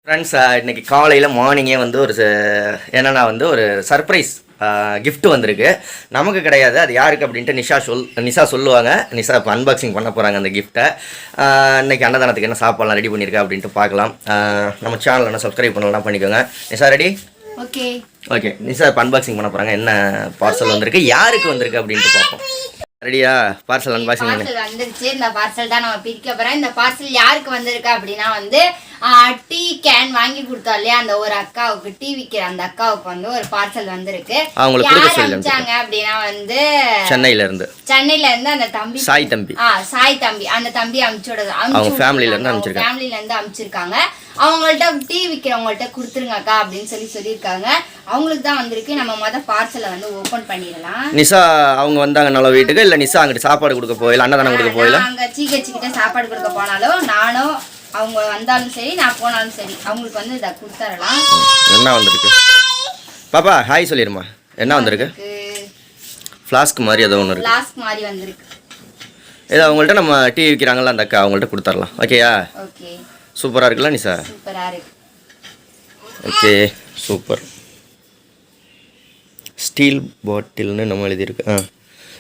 Friends இன்றைக்கி காலையில் மார்னிங்கே வந்து என்னென்னா ஒரு சர்ப்ரைஸ் கிஃப்ட் வந்திருக்கு. நமக்கு கிடையாது, அது யாருக்கு அப்படின்ட்டு நிஷா சொல்லுவாங்க. நிஷா இப்போ அன்பாக்சிங் பண்ண போகிறாங்க அந்த கிஃப்ட்டை. இன்றைக்கி அன்னதானத்துக்கு என்ன சாப்பாடுலாம் ரெடி பண்ணியிருக்கா அப்படின்ட்டு பார்க்கலாம். நம்ம சேனல் என்ன சப்ஸ்கிரைப் பண்ணலாம் பண்ணிக்கோங்க. Nisha ready? Okay okay. Nisha இப்போ அன்பாக்சிங் பண்ண போகிறாங்க. என்ன பார்சல் வந்திருக்கு, யாருக்கு வந்திருக்கு அப்படின்ட்டு பார்ப்போம். ரெடியா? பார்சல் அன்பாக்சிங் வந்துருச்சு. இந்த பார்சல் தான் நம்ம பிரிக்க போகிறோம். இந்த பார்சல் யாருக்கு வந்திருக்கு அப்படின்னா டீ கேன் வாங்கி கொடுத்தோம் இல்லையா, அந்த ஒரு அக்காவுக்கு, டீ விற்கிற அந்த அக்காவுக்கு ஒரு பார்சல் வந்திருக்கு. அனுப்பிச்சாங்க அப்படின்னா சென்னையில இருந்து அந்த தம்பி சாய் தம்பி அந்த தம்பி ஃபேமிலில இருந்து அனுப்பிச்சிருக்காங்க. அவங்கள்ட்ட டீ விற்கிறவங்கள்ட்ட கொடுத்துருங்கக்கா அப்படின்னு சொல்லியிருக்காங்க. அவங்களுக்கு தான் வந்திருக்கு. நம்ம பார்சலை ஓபன் பண்ணிடலாம். நிஷா அவங்க வந்தாங்க நல்ல வீட்டுக்கு, இல்ல நிஷா அங்கிட்டு சாப்பாடு கொடுக்க போயில, அன்னதானம் கொடுக்க போயில, அங்க சீக்கிட்ட சாப்பாடு கொடுக்க போனாலும் நானும் அவங்க வந்தாலும் சரி நான் போனாலும் சரி அவங்களுக்கு இதை கொடுத்துடலாம். என்ன வந்திருக்கு பாப்பா? ஹாய் சொல்லிருமா. என்ன வந்திருக்கு? ஃப்ளாஸ்க் மாதிரி ஏதோ ஒன்று இருக்கு. ஃப்ளாஸ்க் மாதிரி வந்திருக்கு. ஏதோ அவங்கள்ட்ட நம்ம டீ விற்கிறாங்கல்ல அந்த அக்கா, அவங்கள்ட்ட கொடுத்துடலாம். ஓகேயா? ஓகே. சூப்பராக இருக்குல்ல நிஷா? சூப்பராக இருக்கு. Okay super. ஸ்டீல் பாட்டில்னு நம்ம எழுதியிருக்கு.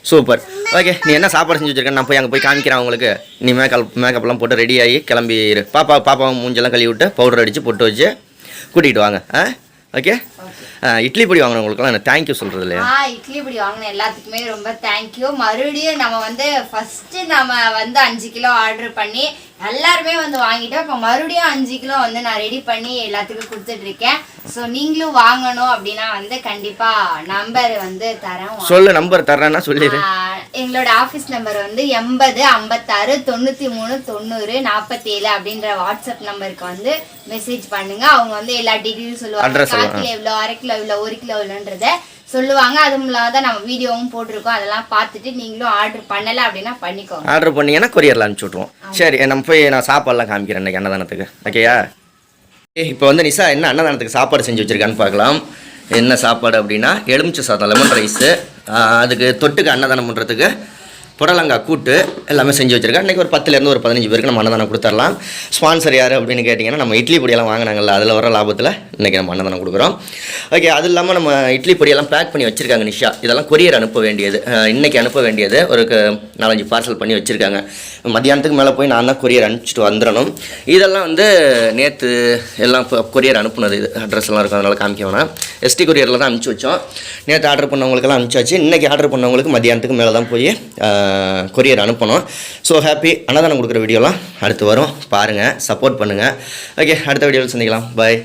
சூப்பர். ஓகே, நீ என்ன சாப்பாடு செஞ்சு வச்சிருக்க? நான் அங்கே போய் காமிக்கிறேன் உங்களுக்கு. நீ மேக்கப்லாம் போட்டு ரெடி ஆகி கிளம்பி பாப்பா மூஞ்செல்லாம் கழுவி விட்டு பவுடர் அடித்து பொட்டு வச்சு கூட்டிகிட்டு வாங்க. ஓகே. இட்லி பொடி வாங்கினவங்களுக்குலாம் என்ன தேங்க்யூ சொல்கிறது இல்லையா? இட்லி பொடி வாங்கின எல்லாத்துக்குமே ரொம்ப தேங்க்யூ. மறுபடியும் நம்ம ஃபஸ்ட்டு நம்ம 5 கிலோ ஆர்டர் பண்ணி எல்லாருமே வாங்கிட்டோம். இப்போ மறுபடியும் 5 கிலோ நான் ரெடி பண்ணி எல்லாத்துக்கும் கொடுத்துட்ருக்கேன். ஸோ நீங்களும் வாங்கணும் அப்படின்னா கண்டிப்பாக நம்பர் தரேன். சொல்லு. நம்பர் தரேன்னா சொல்லிடு. எங்களோட ஆஃபீஸ் நம்பர் 80 56 93 90 47 அப்படின்ற வாட்ஸ்அப் நம்பருக்கு மெசேஜ் பண்ணுங்க. அவங்க எல்லா டீட்டெயிலும் சொல்லுவாங்க. 1/4 கிலோ எவ்வளோ, 1/2 கிலோ எவ்வளோ, 1 கிலோ எவ்வளோன்றத சொல்லுவாங்க. அதுவும் இல்லாத நம்ம வீடியோவும் போட்டிருக்கோம். அதெல்லாம் பார்த்துட்டு நீங்களும் ஆர்டர் பண்ணலை அப்படின்னா பண்ணிக்கோங்க. ஆர்டர் பண்ணீங்கன்னா கொரியரில் அனுப்பிச்சி விட்ருவோம். சரி, நம்ம போய் நான் சாப்பாடுலாம் காமிக்கிறேன் இன்றைக்கி அன்னதானத்துக்கு. ஓகேயா? இப்போ நிஷா என்ன அன்னதானத்துக்கு சாப்பாடு செஞ்சு வச்சுருக்கான்னு பார்க்கலாம். என்ன சாப்பாடு அப்படின்னா எலுமிச்சை சாதம், லெமன் ரைஸு, அதுக்கு தொட்டுக்கு அன்னதானம் பண்ணுறதுக்கு புடலங்காய் கூட்டு எல்லாமே செஞ்சு வச்சுருக்கேன். இன்றைக்கி ஒரு 10லேருந்து ஒரு 15 பேருக்கு நம்ம அன்னதானம் கொடுத்துடலாம். ஸ்பான்சர் யார் அப்படின்னு கேட்டிங்கன்னா நம்ம இட்லி பொடியெல்லாம் வாங்கினாங்கல்ல, அதில் வர லாபத்தில் இன்றைக்கி நம்ம அன்னதானம் கொடுக்குறோம். ஓகே. அது இல்லாமல் நம்ம இட்லி பொடியெல்லாம் பேக் பண்ணி வச்சுருக்காங்க நிஷா. இதெல்லாம் கொரியர் அனுப்ப வேண்டியது, இன்றைக்கி அனுப்ப வேண்டியது. ஒரு 4-5 பார்சல் பண்ணி வச்சுருக்காங்க. மத்தியானத்துக்கு மேலே போய் நான் தான் கொரியர் அனுப்பிச்சிட்டு வந்துடணும். இதெல்லாம் நேற்று எல்லாம் கொரியர் அனுப்புனது. இது அட்ரஸ் எல்லாம் இருக்கும், அதனால் காமிக்க வேணாம். எஸ்டி கொரியரில் தான் அனுப்பிச்சி வச்சோம். நேற்று ஆர்டர் பண்ணவங்களுக்கெல்லாம் அனுப்பிச்சாச்சு. இன்றைக்கி ஆர்டர் பண்ணவங்களுக்கு மத்தியானத்துக்கு மேலே தான் போய் கொரியர் அனுப்பணும். So happy. அன்னதானம் கொடுக்குற வீடியோலாம் அடுத்து வரும், பாருங்கள், சப்போர்ட் பண்ணுங்கள். ஓகே, அடுத்த வீடியோவில் சந்திக்கலாம். பாய்.